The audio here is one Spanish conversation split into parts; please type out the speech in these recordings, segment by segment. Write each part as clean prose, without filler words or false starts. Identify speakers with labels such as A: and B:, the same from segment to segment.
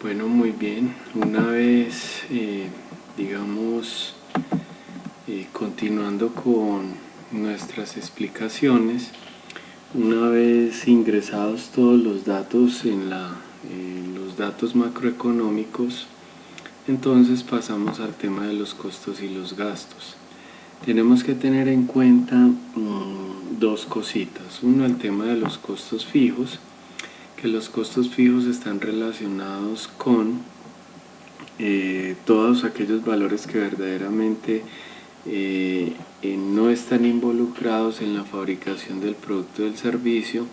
A: Bueno, muy bien. Una vez, digamos, continuando con nuestras explicaciones, una vez ingresados todos los datos en los datos macroeconómicos, entonces pasamos al tema de los costos y los gastos. Tenemos que tener en cuenta dos cositas. Uno, el tema de los costos fijos, que los costos fijos están relacionados con todos aquellos valores que verdaderamente no están involucrados en la fabricación del producto o del servicio,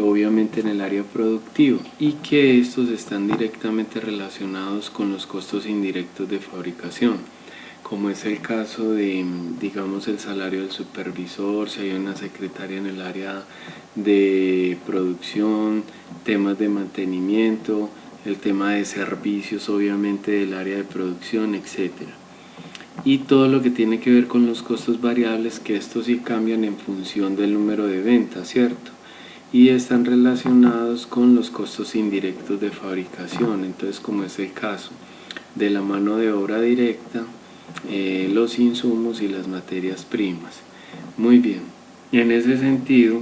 A: obviamente en el área productiva, y que estos están directamente relacionados con los costos indirectos de fabricación, como es el caso de, digamos, el salario del supervisor, si hay una secretaria en el área de producción, temas de mantenimiento, el tema de servicios obviamente del área de producción, etcétera. Y todo lo que tiene que ver con los costos variables, que estos sí cambian en función del número de ventas, ¿cierto? Y están relacionados con los costos indirectos de fabricación, entonces como es el caso de la mano de obra directa, los insumos y las materias primas. Muy bien, en ese sentido,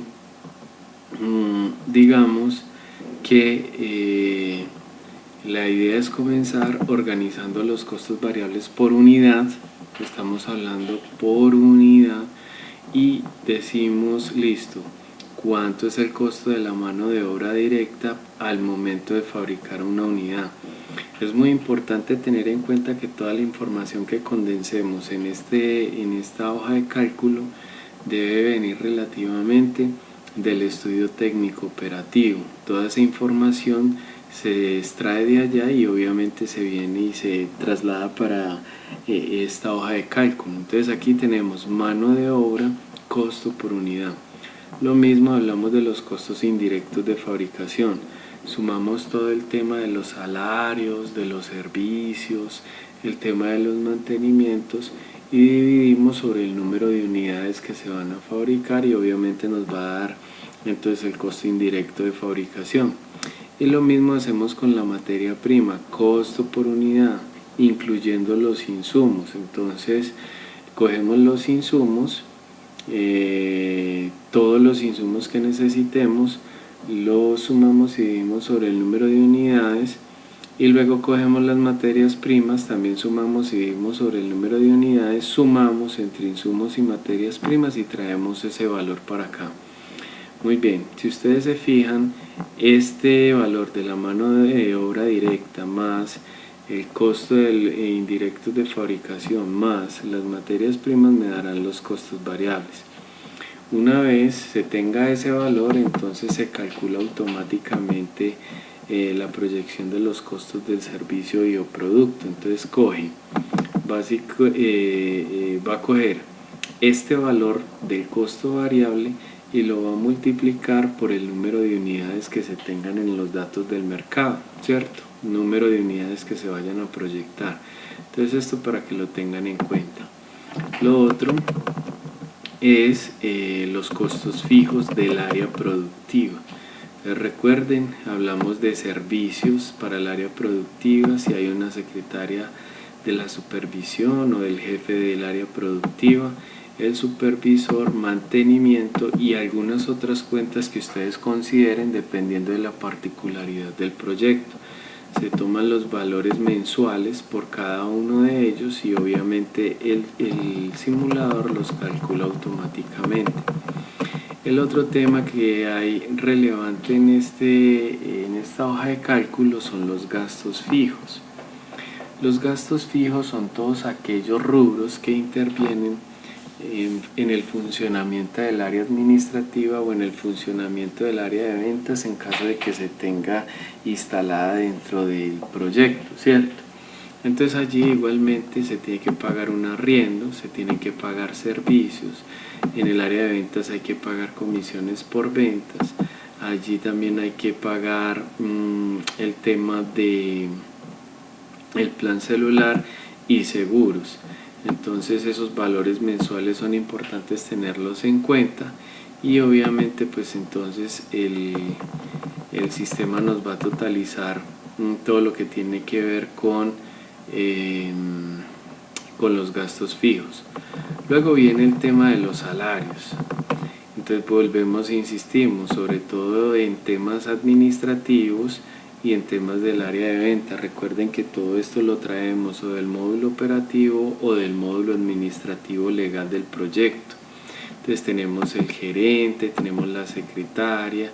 A: digamos que la idea es comenzar organizando los costos variables por unidad. Estamos hablando por unidad y decimos, listo, ¿cuánto es el costo de la mano de obra directa al momento de fabricar una unidad? Es muy importante tener en cuenta que toda la información que condensemos en esta hoja de cálculo debe venir relativamente del estudio técnico operativo. Toda esa información se extrae de allá y obviamente se viene y se traslada para esta hoja de cálculo. Entonces aquí tenemos mano de obra, costo por unidad. Lo mismo hablamos de los costos indirectos de fabricación. Sumamos todo el tema de los salarios, de los servicios, el tema de los mantenimientos y dividimos sobre el número de unidades que se van a fabricar y obviamente nos va a dar entonces el costo indirecto de fabricación. Y lo mismo hacemos con la materia prima, costo por unidad, incluyendo los insumos. Entonces cogemos los insumos, todos los insumos que necesitemos, los sumamos y dividimos sobre el número de unidades y luego cogemos las materias primas, también sumamos y dividimos sobre el número de unidades, sumamos entre insumos y materias primas y traemos ese valor para acá. Muy bien, si ustedes se fijan, este valor de la mano de obra directa más el costo indirecto de fabricación más las materias primas me darán los costos variables. Una vez se tenga ese valor, entonces se calcula automáticamente la proyección de los costos del servicio y o producto. Entonces va a coger este valor del costo variable y lo va a multiplicar por el número de unidades que se tengan en los datos del mercado, ¿cierto? Número de unidades que se vayan a proyectar. Entonces esto para que lo tengan en cuenta. Lo otro es los costos fijos del área productiva. Recuerden, hablamos de servicios para el área productiva, si hay una secretaria de la supervisión o del jefe del área productiva, el supervisor, mantenimiento y algunas otras cuentas que ustedes consideren dependiendo de la particularidad del proyecto. Se toman los valores mensuales por cada uno de ellos y obviamente el simulador los calcula automáticamente. El otro tema que hay relevante en esta hoja de cálculo son los gastos fijos. Los gastos fijos son todos aquellos rubros que intervienen en el funcionamiento del área administrativa o en el funcionamiento del área de ventas en caso de que se tenga instalada dentro del proyecto, ¿cierto? Entonces allí igualmente se tiene que pagar un arriendo, se tienen que pagar servicios, en el área de ventas hay que pagar comisiones por ventas, allí también hay que pagar el tema de el plan celular y seguros. Entonces esos valores mensuales son importantes tenerlos en cuenta y obviamente pues entonces el sistema nos va a totalizar todo lo que tiene que ver con los gastos fijos. Luego viene el tema de los salarios. Entonces volvemos e insistimos, sobre todo en temas administrativos y en temas del área de venta. Recuerden que todo esto lo traemos o del módulo operativo o del módulo administrativo legal del proyecto. Entonces tenemos el gerente, tenemos la secretaria,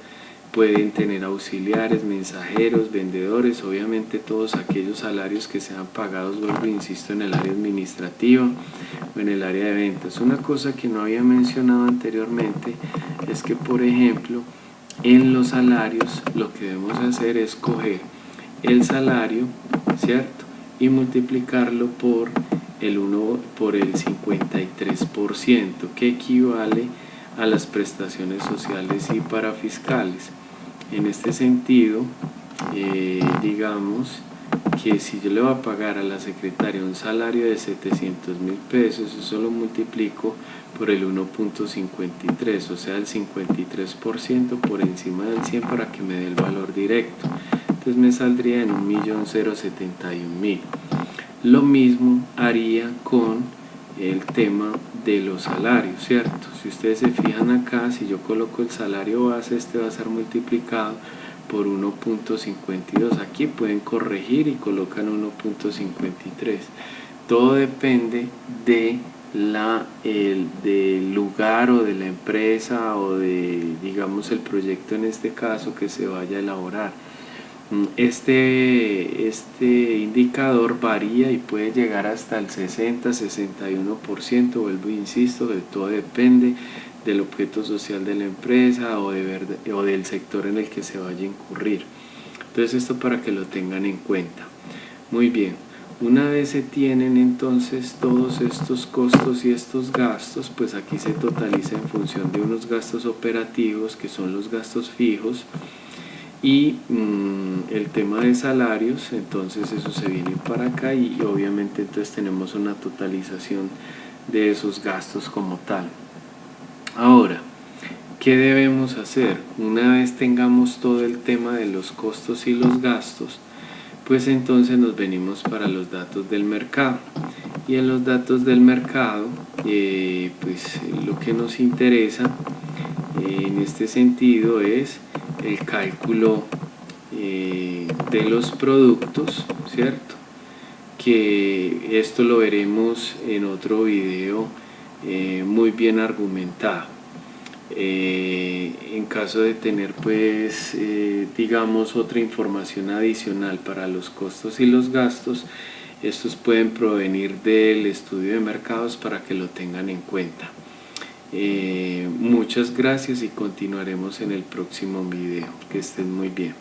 A: pueden tener auxiliares, mensajeros, vendedores, obviamente todos aquellos salarios que sean pagados, vuelvo e insisto, en el área administrativa o en el área de ventas. Una cosa que no había mencionado anteriormente es que, por ejemplo, en los salarios lo que debemos hacer es coger el salario, ¿cierto? Y multiplicarlo por el 53%, que equivale a las prestaciones sociales y parafiscales. En este sentido, digamos que si yo le voy a pagar a la secretaria un salario de 700.000 pesos, eso lo multiplico por el 1.53, o sea el 53% por encima del 100 para que me dé el valor directo. Entonces me saldría en 1.071.000. Lo mismo haría con el tema de los salarios, ¿cierto? Si ustedes se fijan acá, si yo coloco el salario base, este va a ser multiplicado por 1.52. Aquí pueden corregir y colocan 1.53. Todo depende de del lugar o de la empresa o de, digamos, el proyecto en este caso que se vaya a elaborar. Este indicador varía y puede llegar hasta el 60-61%, vuelvo e insisto, de todo depende del objeto social de la empresa o del sector en el que se vaya a incurrir. Entonces esto para que lo tengan en cuenta. Muy bien, una vez se tienen entonces todos estos costos y estos gastos, pues aquí se totaliza en función de unos gastos operativos que son los gastos fijos, y el tema de salarios, entonces eso se viene para acá y obviamente entonces tenemos una totalización de esos gastos como tal. Ahora, ¿qué debemos hacer? Una vez tengamos todo el tema de los costos y los gastos, pues entonces nos venimos para los datos del mercado. Y en los datos del mercado, pues lo que nos interesa en este sentido es el cálculo de los productos, ¿cierto? Que esto lo veremos en otro video muy bien argumentado. En caso de tener pues digamos otra información adicional para los costos y los gastos, estos pueden provenir del estudio de mercados para que lo tengan en cuenta. Muchas gracias y continuaremos en el próximo video. Que estén muy bien.